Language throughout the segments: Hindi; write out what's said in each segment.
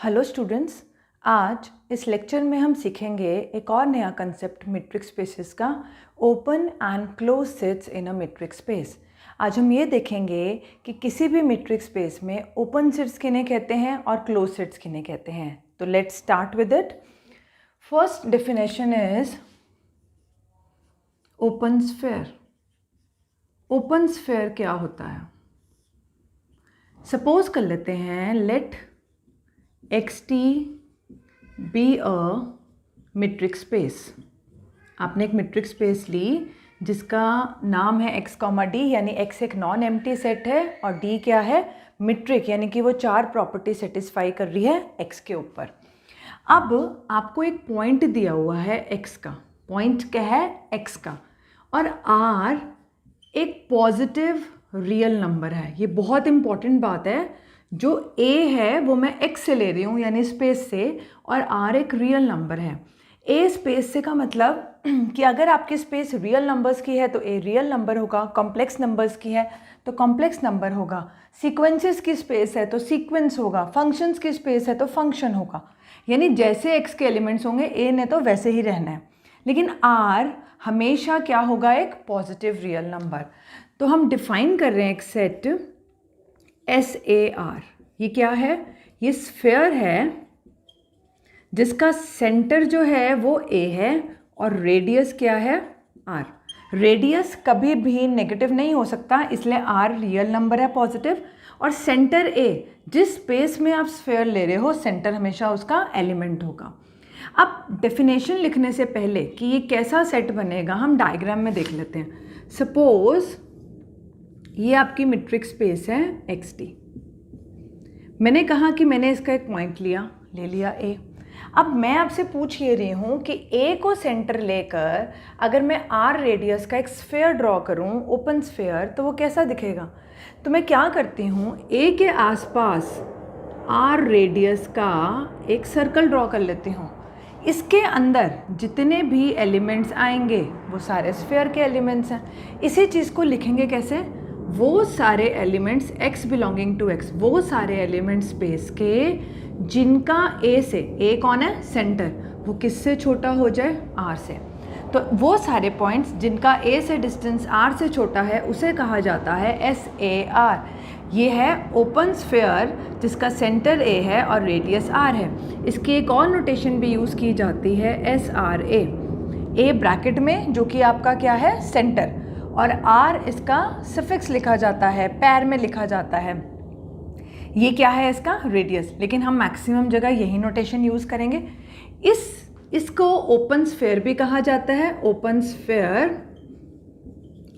हेलो स्टूडेंट्स, आज इस लेक्चर में हम सीखेंगे एक और नया कंसेप्ट मैट्रिक्स स्पेसेस का, open and close sets in a matrix space. आज हम ये देखेंगे कि किसी भी मैट्रिक्स स्पेस में ओपन सेट्स किन्हें कहते हैं और क्लोज सेट्स किन्हें कहते हैं। तो let's start with it. First definition is open sphere. Open sphere क्या होता है? सपोज कर लेते हैं, late xt be a metric space। आपने एक मैट्रिक्स स्पेस ली जिसका नाम है x, d, यानी x एक नॉन एम्प्टी सेट है और d क्या है, मीट्रिक, यानी कि वो 4 प्रॉपर्टी सेटिस्फाई कर रही है x के ऊपर। अब आपको एक पॉइंट दिया हुआ है x का, पॉइंट क्या है x का, और r एक पॉजिटिव रियल नंबर है। ये बहुत इंपॉर्टेंट बात है। जो a है वो मैं x से ले रही हूँ यानी स्पेस से, और r एक रियल नंबर है। a स्पेस से का मतलब कि अगर आपकी स्पेस रियल नंबर्स की है तो a रियल नंबर होगा, कॉम्प्लेक्स नंबर्स की है तो कॉम्प्लेक्स नंबर होगा, सीक्वेंसेस की स्पेस है तो सीक्वेंस होगा, फंक्शंस की स्पेस है तो फंक्शन होगा। यानी जैसे x के एलिमेंट्स होंगे a ने तो वैसे ही रहना है, लेकिन r हमेशा क्या होगा, एक पॉजिटिव रियल नंबर। तो हम डिफाइन कर रहे हैं एक सेट SAR। ये क्या है? ये स्फीयर है जिसका सेंटर जो है वो A है और रेडियस क्या है, R। रेडियस कभी भी नेगेटिव नहीं हो सकता, इसलिए R रियल नंबर है, पॉजिटिव। और सेंटर A, जिस स्पेस में आप स्फीयर ले रहे हो, सेंटर हमेशा उसका एलिमेंट होगा। अब डेफिनेशन लिखने से पहले कि ये कैसा सेट बनेगा हम डायग्राम में देख लेते हैं। सपोज ये आपकी मैट्रिक्स स्पेस है XD। मैंने कहा कि मैंने इसका एक पॉइंट ले लिया A। अब मैं आपसे पूछ ये रही हूँ कि A को सेंटर लेकर अगर मैं R रेडियस का एक स्फीयर ड्रॉ करूँ, ओपन स्फीयर, तो वो कैसा दिखेगा? तो मैं क्या करती हूँ, A के आसपास R रेडियस का एक सर्कल ड्रॉ कर लेती हूँ। इसके अंदर जितने भी एलिमेंट्स आएंगे वो सारे स्फीयर के एलिमेंट्स हैं। इसी चीज़ को लिखेंगे कैसे? वो सारे elements x belonging to x, वो सारे एलिमेंट्स स्पेस के जिनका a से, a कौन है, सेंटर, वो किससे छोटा हो जाए, r से। तो वो सारे पॉइंट्स जिनका a से डिस्टेंस r से छोटा है उसे कहा जाता है SAR। ये है ओपन स्फीयर जिसका सेंटर a है और रेडियस r है। इसकी एक और नोटेशन भी यूज़ की जाती है SRA, a ब्रैकेट में जो कि आपका क्या है, सेंटर, और R इसका सफिक्स लिखा जाता है, पैर में लिखा जाता है। ये क्या है, इसका रेडियस, लेकिन हम मैक्सिमम जगह यही नोटेशन यूज़ करेंगे। इसको ओपन स्फीयर भी कहा जाता है, ओपन स्फीयर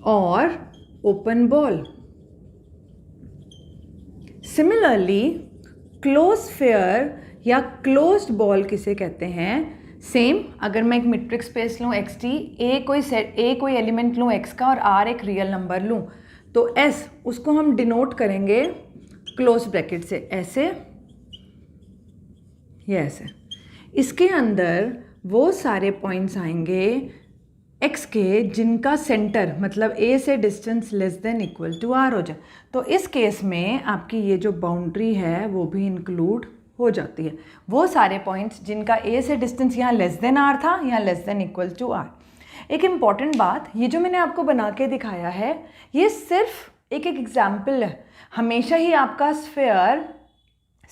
और open ball. Similarly close sphere या क्लोज्ड बॉल किसे कहते हैं? सेम, अगर मैं एक मैट्रिक्स स्पेस लूँ XD, A कोई एलिमेंट लूँ x का और R एक रियल नंबर लूँ, तो S उसको हम डिनोट करेंगे क्लोज ब्रैकेट से, ऐसे या ऐसे। इसके अंदर वो सारे पॉइंट्स आएंगे x के जिनका सेंटर मतलब A से distance less than equal to R हो जाए। तो इस केस में आपकी ये जो बाउंड्री है वो भी इंक्लूड हो जाती है। वो सारे पॉइंट्स जिनका A से डिस्टेंस यहाँ लेस देन R था, यहाँ less than equal to R। एक इम्पॉर्टेंट बात, ये जो मैंने आपको बना के दिखाया है ये सिर्फ एक एग्जाम्पल है। हमेशा ही आपका स्फीयर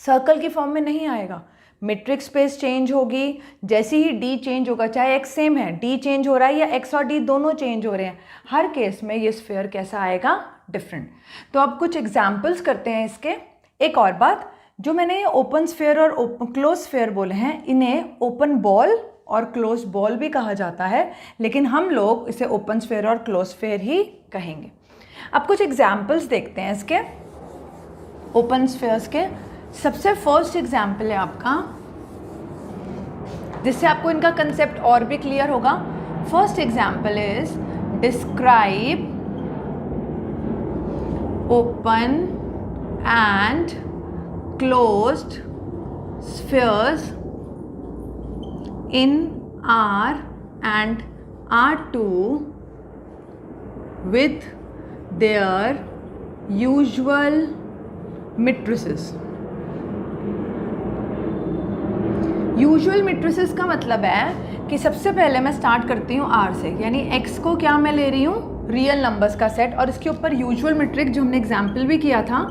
सर्कल की फॉर्म में नहीं आएगा। मैट्रिक्स स्पेस चेंज होगी, जैसे ही D चेंज होगा, चाहे x सेम है, D चेंज हो रहा है या x और D दोनों चेंज हो रहे हैं, हर केस में ये स्फीयर कैसा आएगा, डिफरेंट। तो अब कुछ एग्जाम्पल्स करते हैं इसके। एक और बात, जो मैंने ओपन स्फीयर और क्लोज स्फीयर बोले हैं, इन्हें ओपन बॉल और क्लोज बॉल भी कहा जाता है, लेकिन हम लोग इसे ओपन स्फीयर और क्लोज स्फीयर ही कहेंगे। अब कुछ एग्जाम्पल्स देखते हैं इसके ओपन स्फीयर्स के। सबसे फर्स्ट एग्जाम्पल है आपका, जिससे आपको इनका कंसेप्ट और भी क्लियर होगा। First example is describe open and closed spheres in R and R2 with their usual matrices। Usual matrices का मतलब है कि सबसे पहले मैं स्टार्ट करती हूँ आर से, यानी x को क्या मैं ले रही हूँ, रियल नंबर्स का सेट, और इसके ऊपर यूजुअल मेट्रिक जो हमने एग्जाम्पल भी किया था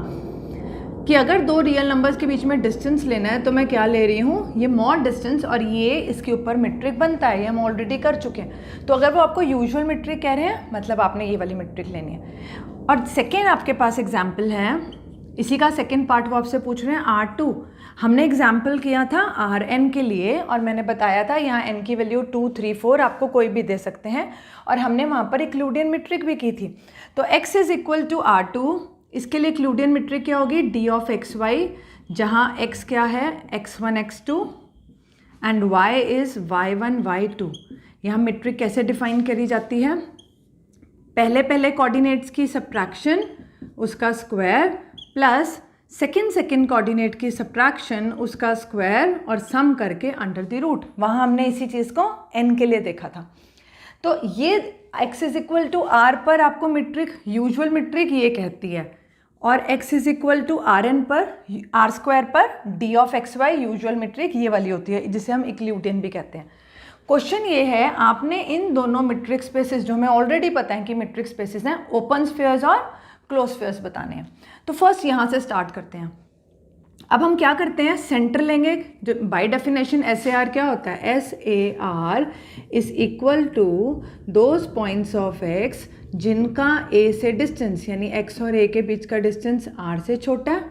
कि अगर दो रियल नंबर्स के बीच में डिस्टेंस लेना है तो मैं क्या ले रही हूँ, ये मॉड डिस्टेंस, और ये इसके ऊपर मेट्रिक बनता है, ये हम ऑलरेडी कर चुके हैं। तो अगर वो आपको यूजुअल मेट्रिक कह रहे हैं मतलब आपने ये वाली मेट्रिक लेनी है। और सेकेंड आपके पास एग्जाम्पल है, इसी का सेकेंड पार्ट वो आपसे पूछ रहे हैं R2। हमने एग्जाम्पल किया था Rn के लिए और मैंने बताया था यहाँ n की वैल्यू 2, 3, 4 आपको कोई भी दे सकते हैं, और हमने वहाँ पर यूक्लिडियन मेट्रिक भी की थी। तो x is equal to R2, इसके लिए यूक्लिडियन मेट्रिक क्या होगी, d ऑफ एक्स वाई, जहाँ x क्या है x1 x2 and y is y1 y2। यहाँ मेट्रिक कैसे डिफाइन करी जाती है, पहले कोऑर्डिनेट्स की सब्ट्रैक्शन उसका स्क्वायर प्लस सेकेंड कोऑर्डिनेट की सब्ट्रैक्शन उसका स्क्वायर और सम करके अंडर द रूट। वहाँ हमने इसी चीज़ को n के लिए देखा था। तो ये x is equal to r पर आपको मेट्रिक यूजुअल मेट्रिक ये कहती है, और x is equal to Rn पर r स्क्वायर पर d of x y usual metric ये वाली होती है, जिसे हम यूक्लिडियन भी कहते हैं। क्वेश्चन ये है, आपने इन दोनों मेट्रिक स्पेसेस जो हमें ऑलरेडी पता है कि मेट्रिक स्पेसेस हैं, ओपन स्फीयर्स और क्लोज स्फीयर्स बताने हैं। तो फर्स्ट यहाँ से स्टार्ट करते हैं। अब हम क्या करते हैं, सेंटर लेंगे, जो बाय डेफिनेशन SAR क्या होता है, SAR is equal to those points of x जिनका a से डिस्टेंस, यानी x और a के बीच का डिस्टेंस r से छोटा है,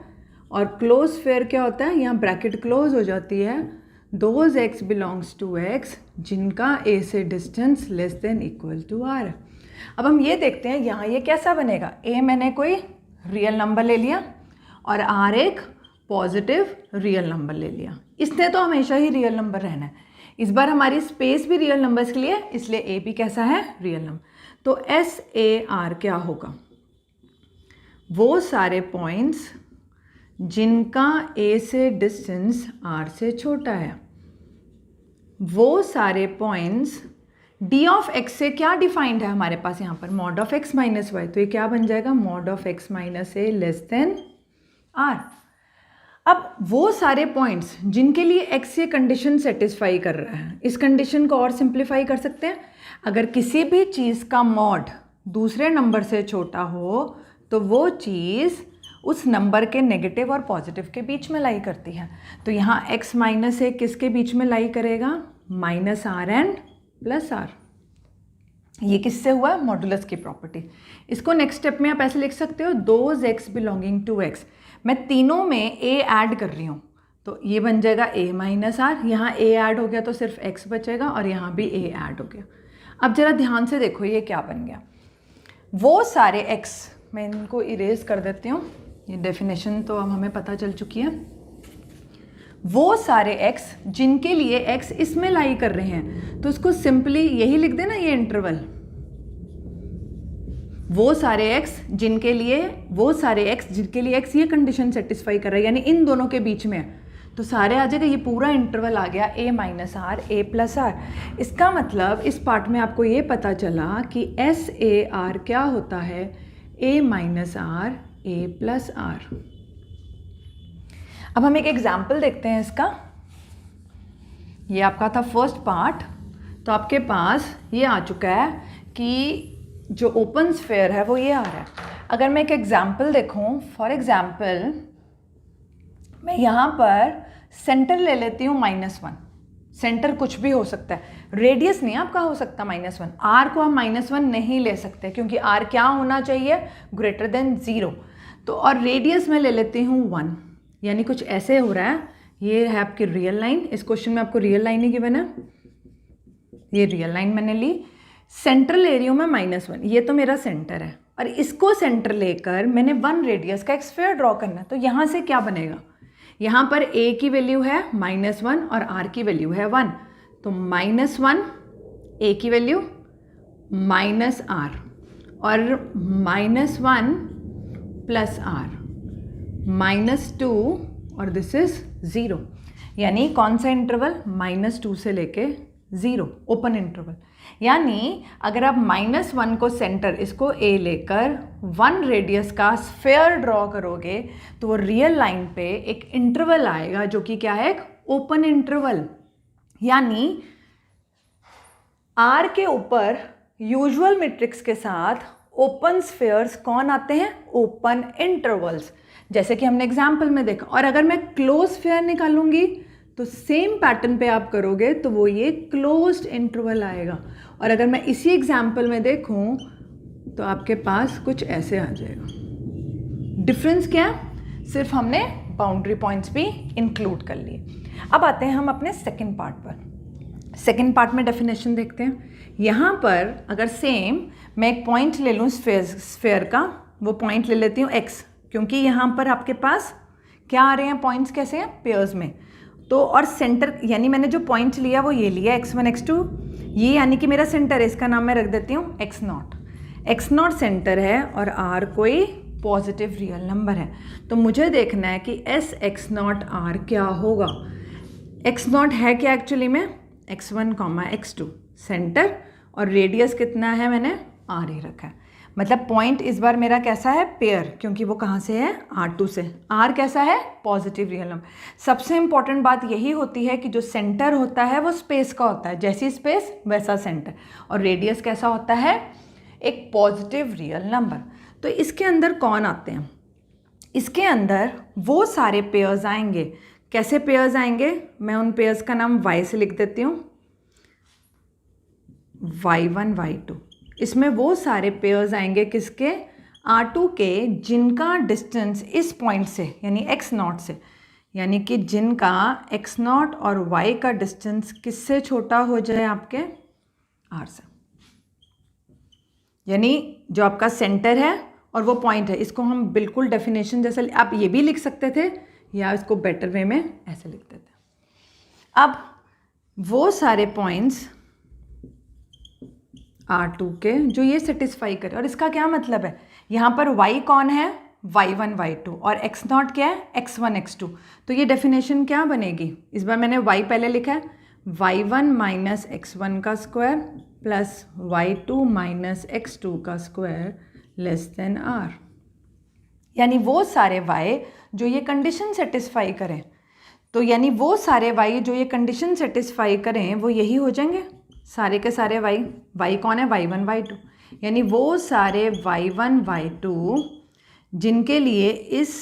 और क्लोज स्फीयर क्या होता है, यहाँ ब्रैकेट क्लोज हो जाती है, those x belongs to x जिनका a से distance less than equal to r है। अब हम ये देखते हैं यहाँ ये कैसा बनेगा, a मैंने कोई रियल नंबर ले लिया और r एक पॉजिटिव रियल नंबर ले लिया। इसने तो हमेशा ही रियल नंबर रहना है, इस बार हमारी स्पेस भी रियल नंबर्स के लिए, इसलिए a भी कैसा है, रियल नंबर। तो SAR क्या होगा, वो सारे पॉइंट्स जिनका a से डिस्टेंस r से छोटा है, वो सारे पॉइंट्स d ऑफ x से क्या डिफाइंड है हमारे पास यहाँ पर, mod of x minus y, तो ये क्या बन जाएगा, mod of x minus a less than r। अब वो सारे पॉइंट्स जिनके लिए x ये कंडीशन सेटिस्फाई कर रहा है, इस कंडीशन को और सिंप्लीफाई कर सकते हैं। अगर किसी भी चीज़ का मॉड दूसरे नंबर से छोटा हो तो वो चीज़ उस नंबर के नेगेटिव और पॉजिटिव के बीच में लाई करती है। तो यहाँ x माइनस ए किसके बीच में लाई करेगा, minus r and plus r. ये किससे हुआ, मॉडुलस की प्रॉपर्टी। इसको नेक्स्ट स्टेप में आप ऐसे लिख सकते हो, those x belonging to x, मैं तीनों में a ऐड कर रही हूँ, तो ये बन जाएगा a माइनस आर, यहाँ a ऐड हो गया तो सिर्फ x बचेगा, और यहाँ भी a ऐड हो गया। अब जरा ध्यान से देखो ये क्या बन गया, वो सारे x, मैं इनको इरेज कर देती हूँ, ये डेफिनेशन तो अब हमें पता चल चुकी है। वो सारे x जिनके लिए x इसमें लाई कर रहे हैं, तो उसको सिंपली यही लिख देना, ये इंटरवल, वो सारे x जिनके लिए x ये कंडीशन सेटिस्फाई कर रहा है, यानी इन दोनों के बीच में है, तो सारे आ जाएगा, ये पूरा इंटरवल आ गया a minus r a plus r. इसका मतलब इस पार्ट में आपको ये पता चला कि SAR क्या होता है, a minus r a plus r. अब हम एक एग्जाम्पल देखते हैं इसका, ये आपका था फर्स्ट पार्ट। तो आपके पास ये आ चुका है कि जो ओपन स्फीयर है वो ये आ रहा है। अगर मैं एक एग्जाम्पल देखूं, फॉर एग्जाम्पल मैं यहाँ पर सेंटर ले लेती हूँ -1, सेंटर कुछ भी हो सकता है, रेडियस नहीं आपका हो सकता -1, आर को हम -1 नहीं ले सकते क्योंकि आर क्या होना चाहिए, ग्रेटर देन 0। तो और रेडियस में ले लेती हूँ 1, यानी कुछ ऐसे हो रहा है। ये है आपकी रियल लाइन, इस क्वेश्चन में आपको रियल लाइन ही गिवन है, ये रियल लाइन मैंने ली, सेंटर ले रही हूँ मैं -1, ये तो मेरा सेंटर है, और इसको सेंटर लेकर मैंने 1 रेडियस का एक स्फीयर ड्रॉ करना है। तो यहाँ से क्या बनेगा, यहाँ पर a की वैल्यू है -1 और r की वैल्यू है 1, तो -1 a की वैल्यू -r और -1 प्लस r -2 और दिस इज 0, यानी कौन सा इंटरवल, -2 से लेके 0, ओपन इंटरवल। यानी अगर आप -1 को सेंटर, इसको a लेकर 1 रेडियस का स्फीयर ड्रॉ करोगे तो वो रियल लाइन पे एक इंटरवल आएगा जो कि क्या है, एक ओपन इंटरवल। यानी आर के ऊपर यूजुअल मैट्रिक्स के साथ ओपन स्फीयर्स कौन आते हैं? ओपन इंटरवल्स, जैसे कि हमने एग्जाम्पल में देखा। और अगर मैं क्लोज स्फीयर निकालूंगी तो सेम पैटर्न पे आप करोगे तो वो ये क्लोज्ड इंटरवल आएगा। और अगर मैं इसी एग्जाम्पल में देखूं तो आपके पास कुछ ऐसे आ जाएगा। डिफरेंस क्या है? सिर्फ हमने बाउंड्री पॉइंट्स भी इंक्लूड कर लिए। अब आते हैं हम अपने सेकंड पार्ट पर। सेकंड पार्ट में डेफिनेशन देखते हैं। यहाँ पर अगर सेम मैं एक पॉइंट ले लूँ स्फेयर का, वो पॉइंट ले लेती हूँ x, क्योंकि यहाँ पर आपके पास क्या आ रहे हैं पॉइंट्स, कैसे हैं? पेयर्स में। तो और सेंटर, यानी मैंने जो पॉइंट लिया वो ये लिया x1 x2, ये यानी कि मेरा सेंटर है, इसका नाम मैं रख देती हूँ x0। x0 सेंटर है और r कोई पॉजिटिव रियल नंबर है। तो मुझे देखना है कि s x0 r क्या होगा। x0 है क्या एक्चुअली में? x1, x2 सेंटर, और रेडियस कितना है? मैंने r ही रखा है। मतलब पॉइंट इस बार मेरा कैसा है? पेयर, क्योंकि वो कहाँ से है? R2 से। R कैसा है? Positive real number. सबसे इंपॉर्टेंट बात यही होती है कि जो सेंटर होता है वो स्पेस का होता है, जैसी स्पेस वैसा सेंटर। और रेडियस कैसा होता है? एक पॉजिटिव रियल नंबर। तो इसके अंदर कौन आते हैं? इसके अंदर वो सारे पेयर्स आएंगे। कैसे पेयर्स आएंगे? मैं उन पेयर्स का नाम y से लिख देती हूँ, y1 y2। इसमें वो सारे पेयर्स आएंगे किसके? R2 के, जिनका डिस्टेंस इस पॉइंट से यानी x0 से, यानी कि जिनका x0 और y का डिस्टेंस किससे छोटा हो जाए? आपके R से। यानी जो आपका सेंटर है और वो पॉइंट है, इसको हम बिल्कुल डेफिनेशन जैसे आप ये भी लिख सकते थे या इसको बेटर वे में ऐसे लिखते थे। अब वो सारे पॉइंट्स R2 के जो ये सेटिस्फाई करे, और इसका क्या मतलब है? यहाँ पर y कौन है? y1 y2, और x0 क्या है? x1 x2। तो ये डेफिनेशन क्या बनेगी? इस बार मैंने y पहले लिखा है, y1 माइनस x1 का square plus y2 minus x2 का स्क्वायर लेस देन r। यानी वो सारे y जो ये कंडीशन सेटिस्फाई करें, तो यानी वो सारे y जो ये कंडीशन सेटिस्फाई करें वो यही हो जाएंगे, सारे के सारे y कौन है? y1 y2। यानी वो सारे y1 y2 जिनके लिए इस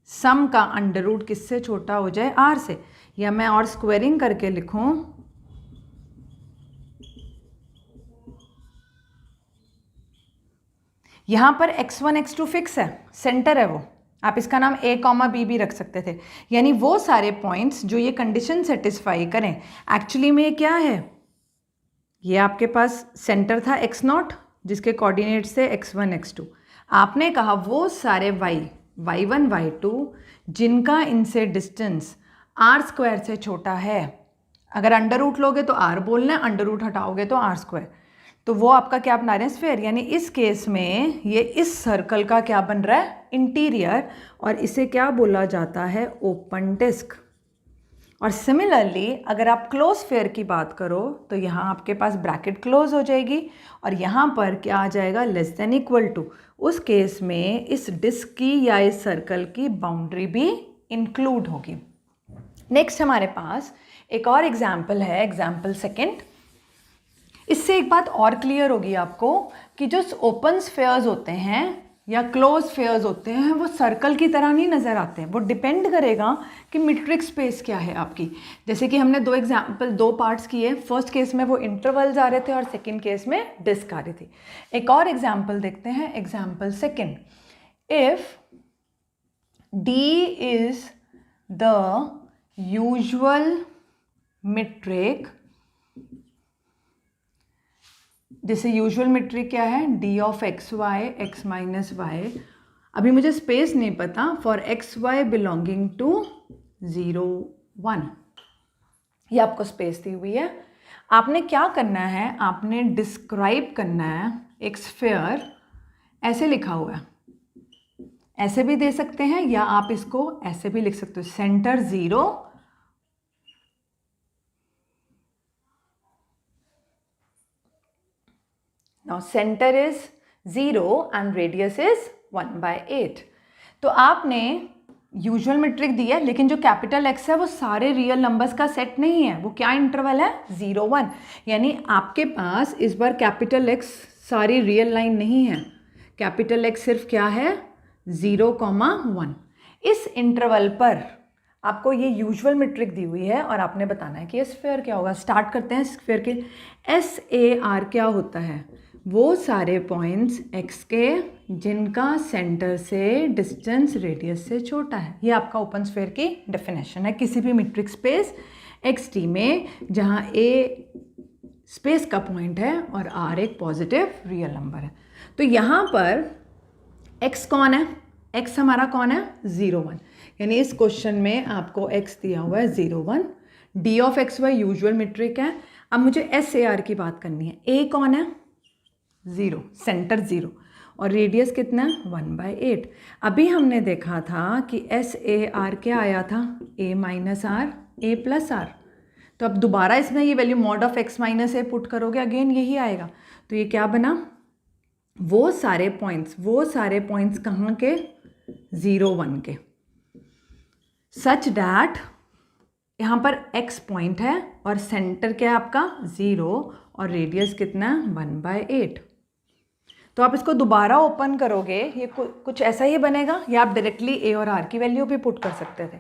सम का अंडर रूट किससे छोटा हो जाए? r से। या मैं और स्क्वायरिंग करके लिखूं, यहाँ पर x1 x2 फिक्स है, सेंटर है वो, आप इसका नाम a, b भी रख सकते थे। यानी वो सारे पॉइंट्स जो ये कंडीशन सेटिस्फाई करें, एक्चुअली में क्या है? ये आपके पास सेंटर था x0 जिसके कोऑर्डिनेट्स थे x1 x2। आपने कहा वो सारे y1 y2 जिनका इनसे डिस्टेंस r स्क्वायर से छोटा है। अगर अंडर रूट लोगे तो r बोलना है, अंडर रूट हटाओगे तो r स्क्वायर। तो वो आपका क्या बना रहे हैं? स्फीयर। यानी इस केस में ये इस सर्कल का क्या बन रहा है? इंटीरियर, और इसे क्या बोला जाता है? Open disc. और सिमिलरली अगर आप क्लोज स्फीयर की बात करो तो यहाँ आपके पास ब्रैकेट क्लोज हो जाएगी और यहाँ पर क्या आ जाएगा? Less than equal to. उस केस में इस डिस्क की या इस सर्कल की बाउंड्री भी इंक्लूड होगी। नेक्स्ट हमारे पास एक और एग्जाम्पल है, एग्जाम्पल सेकेंड। इससे एक बात और क्लियर होगी आपको कि जो ओपन स्फीयर्स होते हैं या क्लोज स्फीयर्स होते हैं वो सर्कल की तरह नहीं नज़र आते हैं। वो डिपेंड करेगा कि मीट्रिक स्पेस क्या है आपकी। जैसे कि हमने दो पार्ट्स किए। फर्स्ट केस में वो इंटरवल्स आ रहे थे और सेकंड केस में डिस्क आ रही थी। एक और एग्जाम्पल देखते हैं, example second. If d is the usual metric, जैसे यूजुअल मीट्रिक क्या है? D of x y x minus y. अभी मुझे स्पेस नहीं पता। For x y belonging to 0 1, ये आपको स्पेस दी हुई है। आपने क्या करना है? आपने डिस्क्राइब करना है एक स्फीयर, ऐसे लिखा हुआ है, ऐसे भी दे सकते हैं या आप इसको ऐसे भी लिख सकते हो, centre 0 Now center is 0 and radius is 1/8। तो आपने यूजुअल मेट्रिक दी है, लेकिन जो कैपिटल एक्स है वो सारे रियल नंबर्स का सेट नहीं है, वो क्या इंटरवल है 0 1, यानी आपके पास इस बार कैपिटल एक्स सारी रियल लाइन नहीं है, कैपिटल एक्स सिर्फ क्या है 0,1। इस इंटरवल पर आपको ये यूजुअल मेट्रिक दी हुई है और आपने बताना है कि ये स्फीयर क्या होगा। स्टार्ट करते हैं स्फीयर के। SAR क्या होता है, वो सारे पॉइंट्स x के जिनका सेंटर से डिस्टेंस रेडियस से छोटा है। ये आपका ओपन स्फीयर की डेफिनेशन है किसी भी मीट्रिक स्पेस XT में जहाँ A स्पेस का पॉइंट है और R एक पॉजिटिव रियल नंबर है। तो यहाँ पर x कौन है, x हमारा कौन है 0 1, यानी इस क्वेश्चन में आपको x दिया हुआ है 0 1। D of x y usual metric है। अब मुझे SAR की बात करनी है। A कौन है 0, सेंटर 0 और रेडियस कितना 1/8। अभी हमने देखा था कि SAR क्या आया था A minus r A plus r. तो अब दोबारा इसमें ये value mod of x minus a put करोगे, अगेन यही आएगा। तो ये क्या बना, वो सारे पॉइंट्स कहाँ के 0 1 के, सच डैट यहाँ पर x पॉइंट है और सेंटर क्या है आपका 0 और रेडियस कितना 1/8। तो आप इसको दोबारा ओपन करोगे, ये कुछ ऐसा ही बनेगा, या आप डायरेक्टली a और r की वैल्यू भी पुट कर सकते थे।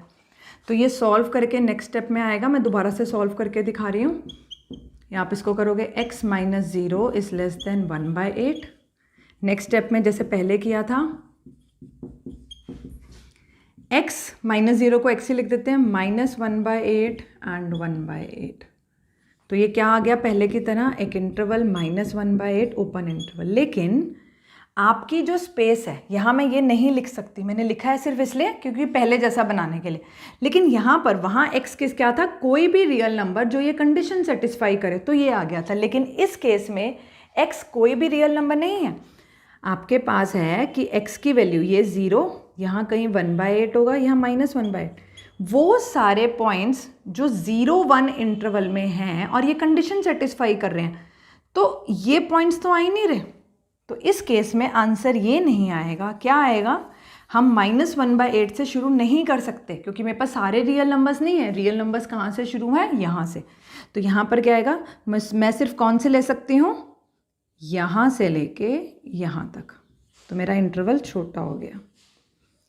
तो ये सॉल्व करके नेक्स्ट स्टेप में आएगा, मैं दोबारा से सॉल्व करके दिखा रही हूँ। यहाँ आप इसको करोगे x minus 0 is less than 1/8। Next step में जैसे पहले किया था, x माइनस 0 को x ही लिख देते हैं, माइनस 1/8 एंड 1/8। तो ये क्या आ गया पहले की तरह, एक इंटरवल माइनस 1/8 ओपन इंटरवल। लेकिन आपकी जो स्पेस है यहाँ मैं ये नहीं लिख सकती, मैंने लिखा है सिर्फ इसलिए क्योंकि पहले जैसा बनाने के लिए। लेकिन यहाँ पर वहाँ x किस क्या था, कोई भी रियल नंबर जो ये कंडीशन सेटिस्फाई करे तो ये आ गया था। लेकिन इस केस में x कोई भी रियल नंबर नहीं है, आपके पास है कि x की वैल्यू ये 0, यहाँ कहीं 1/8 होगा, यहाँ माइनस 1/8। वो सारे पॉइंट्स जो 0 1 इंटरवल में हैं और ये कंडीशन सेटिस्फाई कर रहे हैं, तो ये पॉइंट्स तो आ ही नहीं रहे। तो इस केस में आंसर ये नहीं आएगा। क्या आएगा, हम माइनस 1/8 से शुरू नहीं कर सकते क्योंकि मेरे पास सारे रियल नंबर्स नहीं है। रियल नंबर्स कहाँ से शुरू हैं, यहाँ से। तो यहाँ पर क्या आएगा, मैं सिर्फ कौन से ले सकती हूँ, यहाँ से लेके यहाँ तक। तो मेरा इंटरवल छोटा हो गया,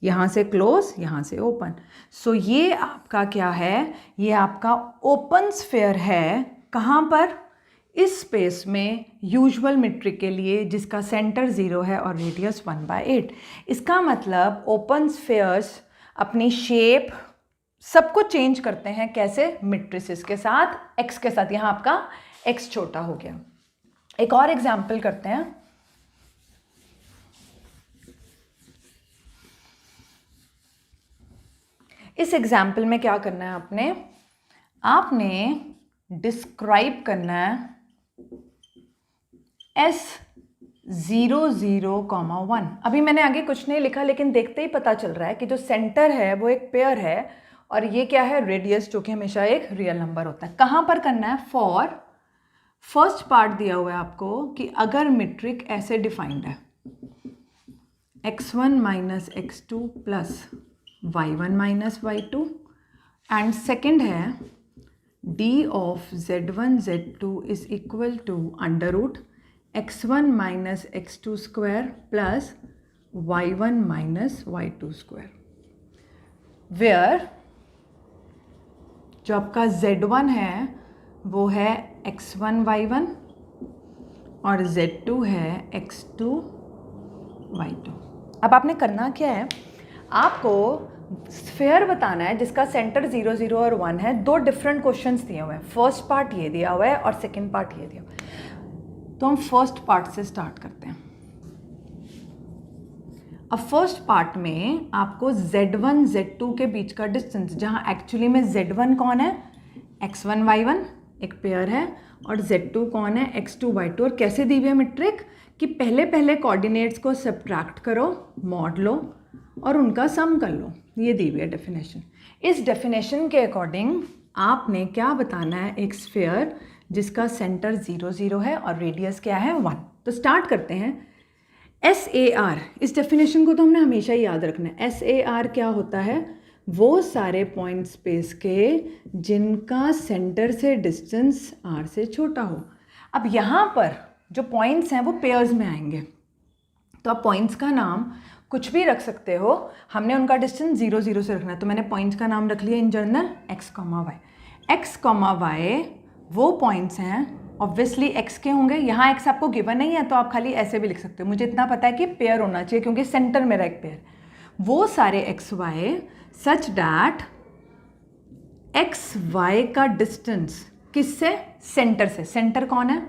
यहाँ से क्लोज, यहाँ से ओपन। सो ये आपका क्या है, ये आपका ओपन स्फीयर है। कहाँ पर, इस स्पेस में यूजुअल मेट्रिक के लिए जिसका सेंटर 0 है और रेडियस 1/8। इसका मतलब ओपन स्फीयर्स अपनी शेप सब कुछ चेंज करते हैं। कैसे, मेट्रिसेस के साथ, x के साथ। यहाँ आपका x छोटा हो गया। एक और एग्जाम्पल करते हैं। इस एग्जाम्पल में क्या करना है, आपने डिस्क्राइब करना है S00,1। अभी मैंने आगे कुछ नहीं लिखा, लेकिन देखते ही पता चल रहा है कि जो सेंटर है वो एक पेयर है और ये क्या है, रेडियस, जो कि हमेशा एक रियल नंबर होता है। कहाँ पर करना है, फॉर फर्स्ट पार्ट दिया हुआ है आपको कि अगर मेट्रिक ऐसे डिफाइंड है x1 minus x2 plus y1 minus y2, and second है d of z1 z2 is equal to under root x1 minus x2 square plus y1 minus y2 square, where जो आपका z1 है वो है x1 y1 और z2 है x2 y2। अब आपने करना क्या है, आपको स्फीयर बताना है जिसका सेंटर 0 0 और 1 है। दो डिफरेंट क्वेश्चंस दिए हुए हैं, फर्स्ट पार्ट ये दिया हुआ है और सेकंड पार्ट ये दिया हुआ है। तो हम फर्स्ट पार्ट से स्टार्ट करते हैं। अब फर्स्ट पार्ट में आपको z1 z2 के बीच का डिस्टेंस, जहां एक्चुअली में z1 कौन है, x1 y1 एक पेयर है, और z2 कौन है, x2 y2। और कैसे दी हुई है मेट्रिक कि पहले पहले कोऑर्डिनेट्स को सब्ट्रैक्ट करो, मॉड लो और उनका सम कर लो। ये दी हुई है डेफिनेशन। इस डेफिनेशन के अकॉर्डिंग आपने क्या बताना है, एक स्फीयर जिसका सेंटर 0 0 है और रेडियस क्या है 1। तो स्टार्ट करते हैं। SAR, इस डेफिनेशन को तो हमने हमेशा ही याद रखना है। SAR क्या होता है, वो सारे पॉइंट स्पेस के जिनका सेंटर से डिस्टेंस r से छोटा हो। अब यहाँ पर जो पॉइंट्स हैं वो पेयर्स में आएंगे, तो आप पॉइंट्स का नाम कुछ भी रख सकते हो। हमने उनका डिस्टेंस 0 0 से रखना है, तो मैंने पॉइंट्स का नाम रख लिया in general x, y। x, y वो पॉइंट्स हैं, ऑब्वियसली x के होंगे। यहाँ x आपको गिवन नहीं है तो आप खाली ऐसे भी लिख सकते हो। मुझे इतना पता है कि पेयर होना चाहिए क्योंकि सेंटर मेरा एक पेयर। वो सारे x, y such that x, y का डिस्टेंस किससे? सेंटर से। सेंटर कौन है?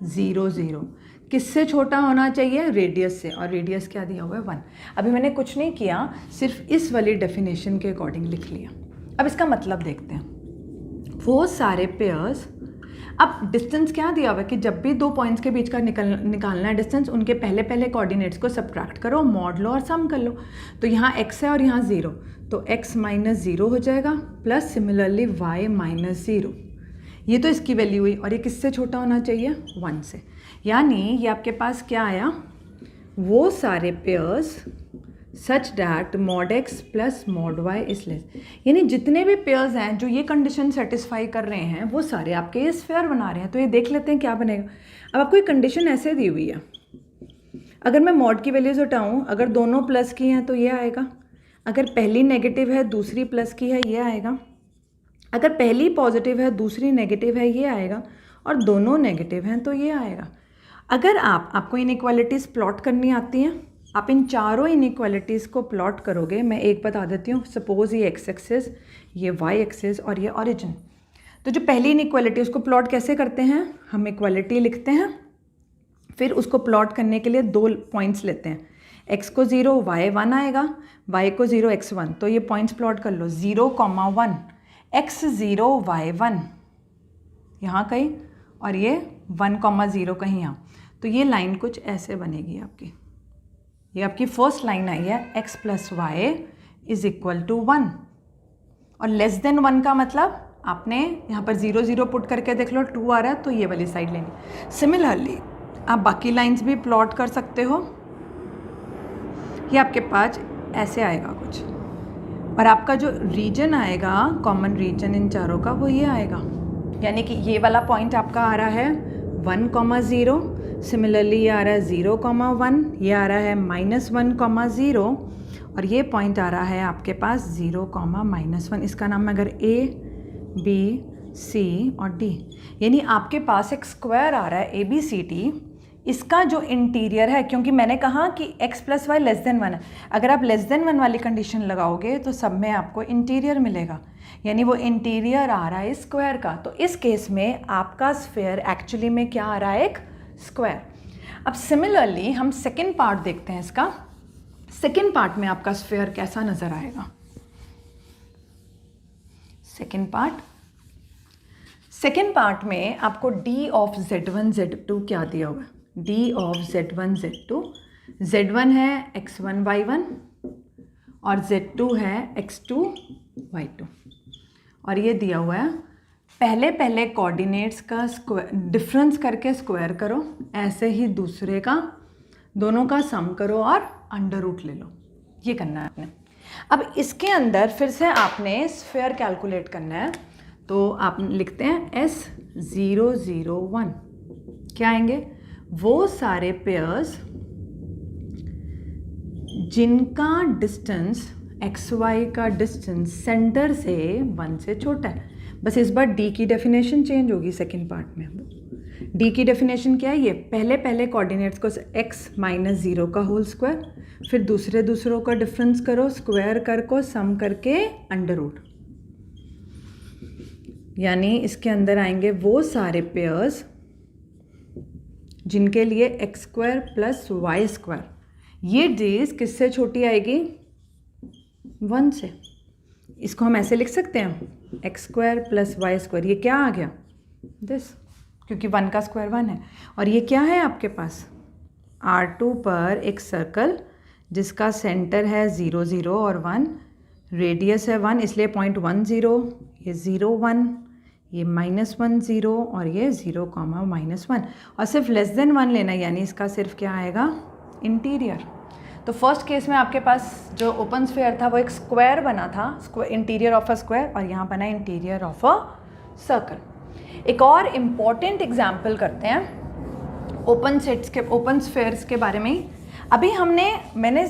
0 0। किससे छोटा होना चाहिए? रेडियस से। और रेडियस क्या दिया हुआ है? 1। अभी मैंने कुछ नहीं किया, सिर्फ इस वाली डेफिनेशन के अकॉर्डिंग लिख लिया। अब इसका मतलब देखते हैं। वो सारे पेयर्स, अब डिस्टेंस क्या दिया हुआ है कि जब भी दो पॉइंट्स के बीच का निकालना है डिस्टेंस, उनके पहले पहले कोऑर्डिनेट्स को सब्ट्रैक्ट करो, मॉड लो और सम कर लो। तो यहाँ x है और यहाँ 0, तो x माइनस 0 हो जाएगा, प्लस सिमिलरली y माइनस 0। ये तो इसकी वैल्यू हुई, और ये किससे छोटा होना चाहिए? 1 से। यानी ये आपके पास क्या आया? वो सारे pairs such that mod x plus mod y is less. यानी जितने भी पेयर्स हैं जो ये कंडीशन सेटिस्फाई कर रहे हैं वो सारे आपके ये स्फीयर बना रहे हैं। तो ये देख लेते हैं क्या बनेगा। अब आपको एक कंडीशन ऐसे दी हुई है, अगर मैं मॉड की वैल्यूज हटाऊँ, अगर दोनों प्लस की हैं तो ये आएगा, अगर पहली नेगेटिव है दूसरी प्लस की है ये आएगा, अगर पहली पॉजिटिव है दूसरी नेगेटिव है ये आएगा, और दोनों नेगेटिव हैं तो ये आएगा। अगर आपको इनइक्वालिटीज़ प्लॉट करनी आती हैं, आप इन चारों इनइक्वालिटीज़ को प्लॉट करोगे। मैं एक बता देती हूँ, सपोज़ ये x एक्सिस, ये y एक्सिस और ये ओरिजिन। तो जो पहली इनइक्वालिटी उसको प्लॉट कैसे करते हैं? हम इक्वालिटी लिखते हैं, फिर उसको प्लॉट करने के लिए दो पॉइंट्स लेते हैं, x को 0 y 1 आएगा, y को 0 x 1। तो ये पॉइंट्स प्लॉट कर लो, 0, 1 x 0 y 1 यहाँ कहीं, और ये 1, 0 कहीं यहाँ। तो ये लाइन कुछ ऐसे बनेगी आपकी। ये आपकी फर्स्ट लाइन आई है, x plus y is equal to 1, और लेस देन 1 का मतलब आपने यहाँ पर 0 0 पुट करके देख लो, 2 आ रहा है तो ये वाली साइड लेनी। सिमिलरली आप बाकी लाइंस भी प्लॉट कर सकते हो। ये आपके पास ऐसे आएगा कुछ, और आपका जो रीजन आएगा, कॉमन रीजन इन चारों का, वो ये आएगा। यानी कि ये वाला पॉइंट आपका आ रहा है 1, 0, सिमिलरली ये आ रहा है 0, 1, ये आ रहा है -1, 0, और ये पॉइंट आ रहा है आपके पास 0, -1। इसका नाम अगर A, B, C और D, यानी आपके पास एक स्क्वायर आ रहा है ABCD। इसका जो इंटीरियर है, क्योंकि मैंने कहा कि x plus y less than 1 है, अगर आप लेस देन 1 वाली कंडीशन लगाओगे तो सब में आपको इंटीरियर मिलेगा, यानी वो इंटीरियर आ रहा है स्क्वायर का। तो इस केस में आपका स्फीयर एक्चुअली में क्या आ रहा है? एक स्क्वायर। अब सिमिलरली हम सेकेंड पार्ट देखते हैं इसका। सेकेंड पार्ट में आपका स्फीयर कैसा नजर आएगा? सेकेंड पार्ट में आपको d ऑफ z1 z2 क्या दिया हुआ है? d of z1 z2, z1 है x1 y1 और z2 है x2 y2, और ये दिया हुआ है पहले पहले कोऑर्डिनेट्स का स्क्वायर डिफरेंस करके स्क्वायर करो, ऐसे ही दूसरे का दोनों का सम करो और अंडर रूट ले लो। ये करना है आपने। अब इसके अंदर फिर से आपने स्फीयर कैलकुलेट करना है, तो आप लिखते हैं S0 0 1। क्या आएंगे? वो सारे पेयर्स जिनका डिस्टेंस XY का डिस्टेंस सेंटर से 1 से छोटा है। बस इस बार D की डेफिनेशन चेंज होगी सेकेंड पार्ट में। D की डेफिनेशन क्या है? ये पहले पहले कोऑर्डिनेट्स को x -0 का होल स्क्वायर, फिर दूसरों का डिफरेंस करो, स्क्वायर कर को सम करके अंडर रूट। यानी इसके अंदर आएंगे वो सारे पेयर्स जिनके लिए x² प्लस y², ये डेज किससे छोटी आएगी? 1 से। इसको हम ऐसे लिख सकते हैं x² प्लस y²। ये क्या आ गया? दिस, क्योंकि 1 का स्क्वायर 1 है। और ये क्या है आपके पास? R2 पर एक सर्कल जिसका सेंटर है 0 0 और 1, रेडियस है 1, इसलिए पॉइंट 1 0, ये 0 1, ये -1 0 और ये 0, -1, और सिर्फ लेस देन 1 लेना, यानी इसका सिर्फ क्या आएगा? इंटीरियर। तो फर्स्ट केस में आपके पास जो ओपन स्फीयर था वो एक स्क्वायर बना था, इंटीरियर ऑफ अ स्क्वायर, और यहाँ बना इंटीरियर ऑफ अ सर्कल। एक और इम्पॉर्टेंट एग्जाम्पल करते हैं ओपन सेट्स के, ओपन स्फीयर्स के बारे में ही। अभी मैंने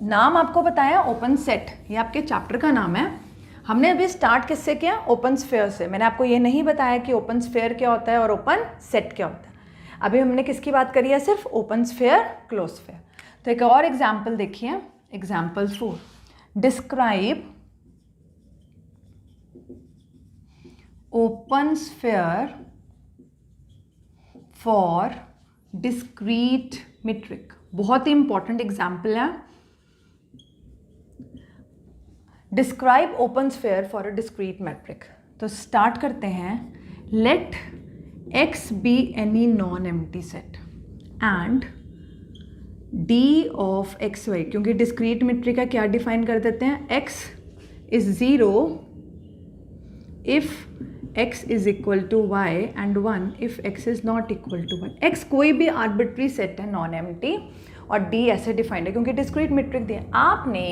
नाम आपको बताया ओपन सेट, ये आपके चैप्टर का नाम है। हमने अभी स्टार्ट किससे किया? ओपन स्फीयर से। मैंने आपको ये नहीं बताया कि ओपन स्फीयर क्या होता है और ओपन सेट क्या होता है। अभी हमने किसकी बात करी है? सिर्फ ओपन स्फीयर, क्लोज स्फीयर। तो एक और एग्जाम्पल देखिए, example 4, describe open sphere for discrete metric. बहुत ही इंपॉर्टेंट एग्जाम्पल है। Describe open sphere for a discrete metric. तो स्टार्ट करते हैं। Let x be any non-empty set and d of xy, क्योंकि डिस्क्रीट मेट्रिक का क्या डिफाइन कर देते हैं? x is 0 if x is equal to y and 1 if x is not equal to 1। x कोई भी आर्बिट्री सेट है नॉन एम्प्टी, और d ऐसे डिफाइंड है क्योंकि डिस्क्रीट मेट्रिक दिया। आपने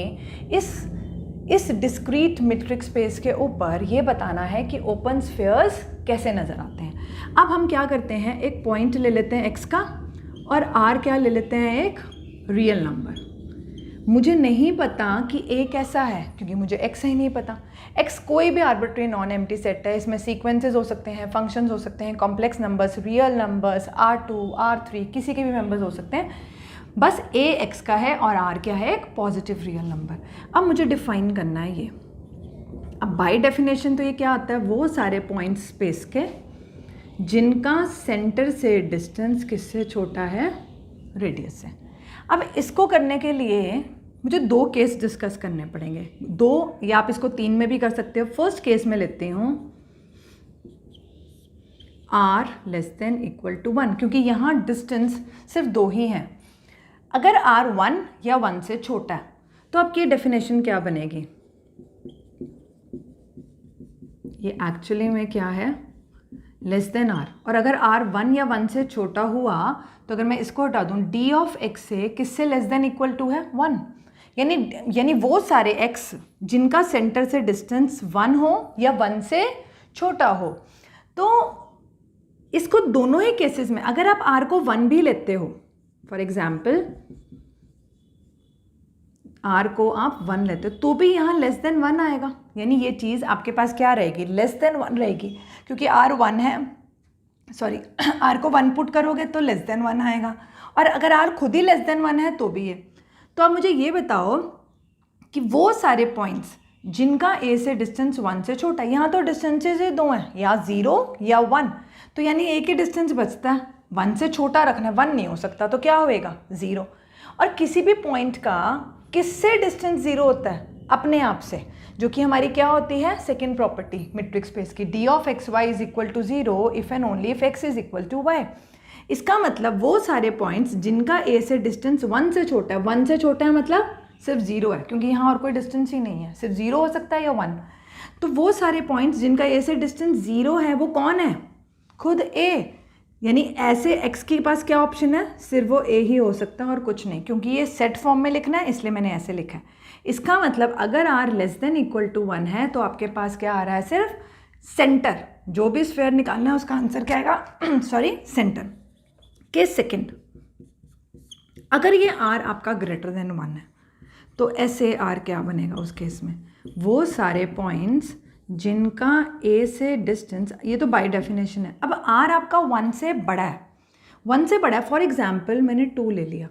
इस डिस्क्रीट मेट्रिक स्पेस के ऊपर ये बताना है कि ओपन स्फीयर्स कैसे नज़र आते हैं। अब हम क्या करते हैं, एक पॉइंट ले लेते हैं x का, और r क्या ले लेते हैं? एक रियल नंबर। मुझे नहीं पता कि a कैसा है क्योंकि मुझे x ही नहीं पता। x कोई भी आर्बिट्री नॉन एम्प्टी सेट है, इसमें सीक्वेंसेस हो सकते हैं, फंक्शंस हो सकते हैं, complex numbers, real numbers, R2, R3, किसी के भी मेंबर्स हो सकते हैं। बस a x का है और r क्या है? एक पॉजिटिव रियल नंबर। अब मुझे डिफाइन करना है ये। अब बाय डेफिनेशन तो ये क्या आता है? वो सारे पॉइंट्स स्पेस के जिनका सेंटर से डिस्टेंस किससे छोटा है? रेडियस से। अब इसको करने के लिए मुझे 2 केस डिस्कस करने पड़ेंगे, 2, या आप इसको 3 में भी कर सकते हो। फर्स्ट केस में लेती हूँ r less than equal to 1, क्योंकि यहाँ डिस्टेंस सिर्फ 2 ही हैं। अगर r 1 या 1 से छोटा है तो आपकी डेफिनेशन क्या बनेगी? ये एक्चुअली में क्या है? Less than r। और अगर r 1 या 1 से छोटा हुआ तो अगर मैं इसको हटा दूँ, d ऑफ x से किससे लेस देन इक्वल टू है? 1। यानी वो सारे x जिनका सेंटर से डिस्टेंस 1 हो या 1 से छोटा हो। तो इसको दोनों ही केसेस में अगर आप r को 1 भी लेते हो, फॉर एग्जाम्पल r को आप 1 लेते हो तो भी यहाँ लेस देन 1 आएगा। यानी ये चीज़ आपके पास क्या रहेगी? लेस देन 1 रहेगी, क्योंकि r 1 है, सॉरी r को 1 पुट करोगे तो लेस देन 1 आएगा, और अगर r खुद ही लेस देन 1 है तो भी है। तो आप मुझे ये बताओ कि वो सारे पॉइंट्स जिनका a से डिस्टेंस 1 से छोटा, यहाँ तो डिस्टेंसेज 2 हैं, या 0 या 1, तो यानी a की डिस्टेंस बचता है, 1 से छोटा रखना है, 1 नहीं हो सकता, तो क्या होएगा? 0। और किसी भी पॉइंट का किससे डिस्टेंस 0 होता है? अपने आप से, जो कि हमारी क्या होती है? सेकेंड प्रॉपर्टी मेट्रिक स्पेस की, d of x y is equal to 0 if and only if x is equal to y। इसका मतलब वो सारे पॉइंट्स जिनका a से डिस्टेंस 1 से छोटा है, 1 से छोटा है मतलब सिर्फ 0 है, क्योंकि यहाँ और कोई डिस्टेंस ही नहीं है, सिर्फ 0 हो सकता है या 1। तो वो सारे पॉइंट्स जिनका a से डिस्टेंस 0 है वो कौन है? खुद a। यानी ऐसे x के पास क्या ऑप्शन है? सिर्फ वो a ही हो सकता है और कुछ नहीं, क्योंकि ये सेट फॉर्म में लिखना है इसलिए मैंने ऐसे लिखा है। इसका मतलब अगर r less than equal to 1 है तो आपके पास क्या आ रहा है? सिर्फ सेंटर। जो भी स्फीयर निकालना है उसका आंसर क्या आएगा? Sorry, centre. केस सेकेंड, अगर ये r आपका ग्रेटर देन 1 है तो ऐसे r क्या बनेगा उस केस में? वो सारे पॉइंट्स जिनका a से डिस्टेंस, ये तो बाय डेफिनेशन है। अब r आपका 1 से बड़ा है, 1 से बड़ा है, फॉर एग्जाम्पल मैंने 2 ले लिया,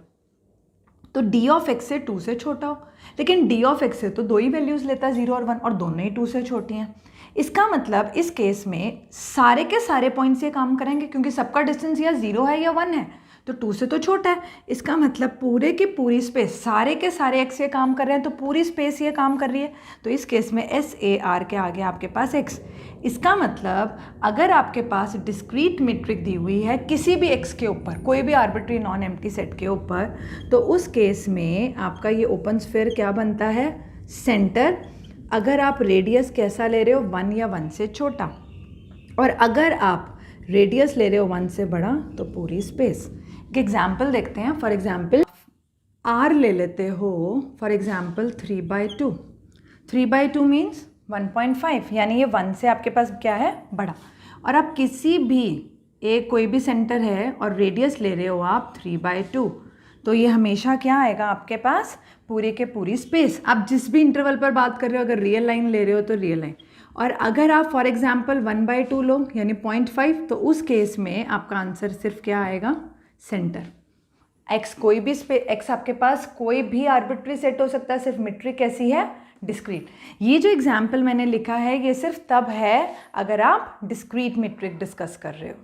तो d ऑफ x से 2 से छोटा हो, लेकिन d ऑफ x से तो 2 ही वैल्यूज़ लेता है, 0 और 1, और दोनों ही 2 से छोटी हैं। इसका मतलब इस केस में सारे के सारे पॉइंट्स ये काम करेंगे, क्योंकि सबका डिस्टेंस या 0 है या 1 है, तो 2 से तो छोटा है। इसका मतलब पूरे की पूरी स्पेस, सारे के सारे x ये काम कर रहे हैं, तो पूरी स्पेस ये काम कर रही है। तो इस केस में एस ए आर के आगे आपके पास x। इसका मतलब अगर आपके पास डिस्क्रीट मेट्रिक दी हुई है किसी भी x के ऊपर, कोई भी आर्बिट्री नॉन एम्प्टी सेट के ऊपर, तो उस केस में आपका ये ओपन स्फीयर क्या बनता है? सेंटर। अगर आप रेडियस कैसा ले रहे हो? 1 या 1 से छोटा, और अगर आप रेडियस ले रहे हो 1 से बड़ा तो पूरी स्पेस। एक एग्जाम्पल देखते हैं। फॉर एग्जाम्पल आर ले लेते हो, फॉर एग्जाम्पल 3/2, 3/2 मीन्स 1.5, यानी ये 1 से आपके पास क्या है, बड़ा। और आप किसी भी एक कोई भी सेंटर है और रेडियस ले रहे हो आप 3/2, तो ये हमेशा क्या आएगा आपके पास, पूरे के पूरी स्पेस। आप जिस भी इंटरवल पर बात कर रहे हो, अगर रियल लाइन ले रहे हो तो रियल लाइन, और अगर आप फॉर एग्जाम्पल 1/2 लो यानी 0.5, तो उस केस में आपका आंसर सिर्फ क्या आएगा, सेंटर। एक्स कोई भी एक्स आपके पास कोई भी आर्बिट्री सेट हो सकता है, सिर्फ मीट्रिक कैसी है, डिस्क्रीट। ये जो एग्जाम्पल मैंने लिखा है ये सिर्फ तब है अगर आप डिस्क्रीट मीट्रिक डिस्कस कर रहे हो।